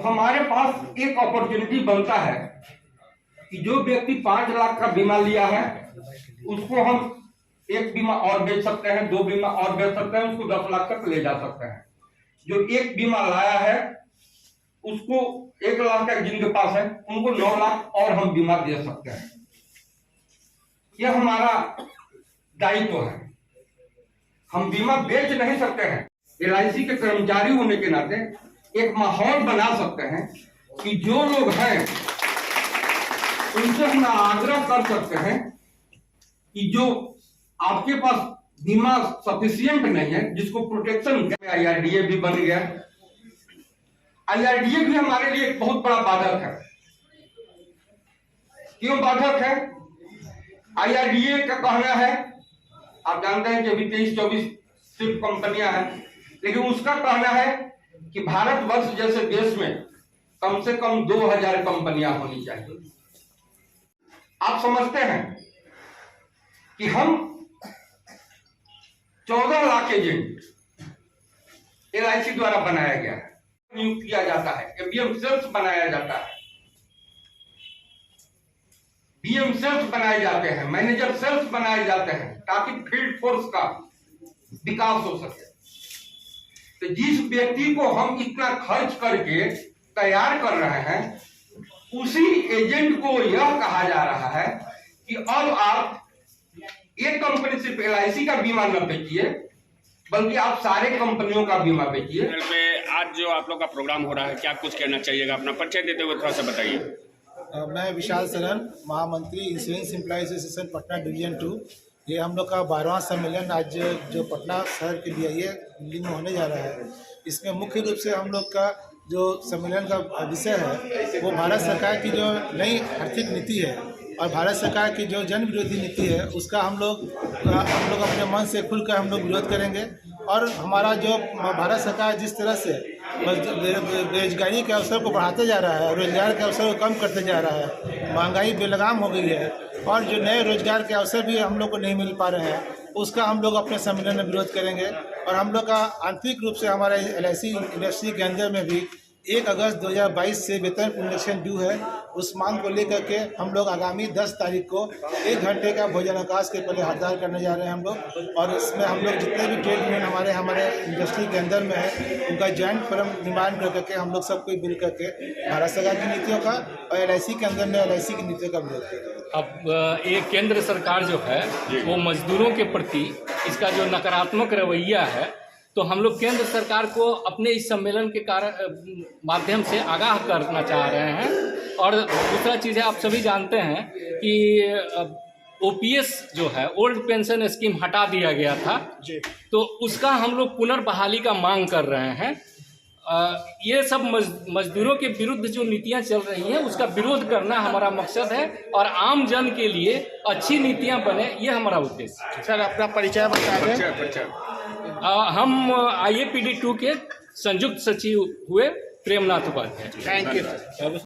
हमारे पास एक अपॉर्चुनिटी बनता है कि जो व्यक्ति 5 लाख का बीमा लिया है उसको हम एक बीमा और बेच सकते हैं, 2 बीमा और बेच सकते हैं, उसको 10 लाख तक ले जा सकते हैं। जो एक बीमा लाया है उसको 1 लाख का जिनके पास है उनको 9 लाख और हम बीमा दे सकते हैं। यह हमारा दायित्व है। हम बीमा बेच नहीं सकते हैं। LIC के कर्मचारी होने के नाते एक माहौल बना सकते हैं कि जो लोग हैं उनसे हम आग्रह कर सकते हैं कि जो आपके पास बीमा सफिशिएंट नहीं है, जिसको प्रोटेक्शन IRDA भी बन गया। IRDA भी हमारे लिए एक बहुत बड़ा बाधक है। क्यों बाधक है? IRDA का कहना है, आप जानते हैं कि अभी 23-24 सिर्फ कंपनियां हैं, लेकिन उसका कहना है कि भारतवर्ष जैसे देश में कम से कम 2000 कंपनियां होनी चाहिए। आप समझते हैं कि हम 14 लाख एजेंट LIC द्वारा बनाया गया है, नियुक्त किया जाता है, ABM सेल्स बनाया जाता है, BM सेल्स बनाए जाते हैं, मैनेजर सेल्स बनाए जाते हैं, ताकि फील्ड फोर्स का विकास हो सके। तो जिस व्यक्ति को हम इतना खर्च करके तैयार कर रहे हैं, उसी एजेंट को यह कहा जा रहा है कि अब आप एक कंपनी सिर्फ LIC का बीमा न बेचिए, बल्कि आप सारे कंपनियों का बीमा बेचिए। आज जो आप लोग का प्रोग्राम हो रहा है, क्या कुछ कहना चाहिएगा? अपना परिचय देते हुए थोड़ा सा बताइए। मैं विशाल सरन, महामंत्री insurance employ association Patna division 2। ये हम लोग का 12वां सम्मेलन आज जो पटना शहर के लिए ये दिल्ली में होने जा रहा है। इसमें मुख्य रूप से हम लोग का जो सम्मेलन का विषय है वो भारत सरकार की जो नई आर्थिक नीति है और भारत सरकार की जो जन विरोधी नीति है उसका हम लोग अपने मन से खुलकर हम लोग विरोध करेंगे। और हमारा जो भारत सरकार जिस तरह से बेरोजगारी के अवसर को बढ़ाते जा रहा है, रोजगार के अवसर को कम करते जा रहा है, महंगाई बेलगाम हो गई है और जो नए रोजगार के अवसर भी हम लोग को नहीं मिल पा रहे हैं, उसका हम लोग अपने सम्मेलन में विरोध करेंगे। और हम लोग का आंतरिक रूप से हमारे LIC इंडस्ट्री के अंदर में भी 1 अगस्त 2022 से वेतन पुनरीक्षण ड्यू है। उस मांग को लेकर के हम लोग आगामी 10 तारीख को 1 घंटे का भोजनावकाश के पहले हड़ताल करने जा रहे हैं हम लोग। और इसमें हम लोग जितने भी ट्रेड यूनियन हमारे इंडस्ट्री के अंदर में है उनका जॉइंट फोरम निर्माण कर करके हम लोग सबको मिल करके भारत सरकार की नीतियों का और LIC के अंदर में LIC की नीतियों का विरोध करेंगे। अब ये केंद्र सरकार जो है वो मजदूरों के प्रति इसका जो नकारात्मक रवैया है, तो हम लोग केंद्र सरकार को अपने इस सम्मेलन के माध्यम से आगाह करना चाह रहे हैं। और दूसरा चीज़ है, आप सभी जानते हैं कि OPS जो है ओल्ड पेंशन स्कीम हटा दिया गया था, तो उसका हम लोग पुनर्बहाली का मांग कर रहे हैं। ये सब मजदूरों के विरुद्ध जो नीतियां चल रही हैं उसका विरोध करना हमारा मकसद है और आम जन के लिए अच्छी नीतियां बने, ये हमारा उद्देश्य। सर अपना परिचय बता दें। हम IAPD 2 के संयुक्त सचिव हुए प्रेमनाथ उपाध्याय। Thank you.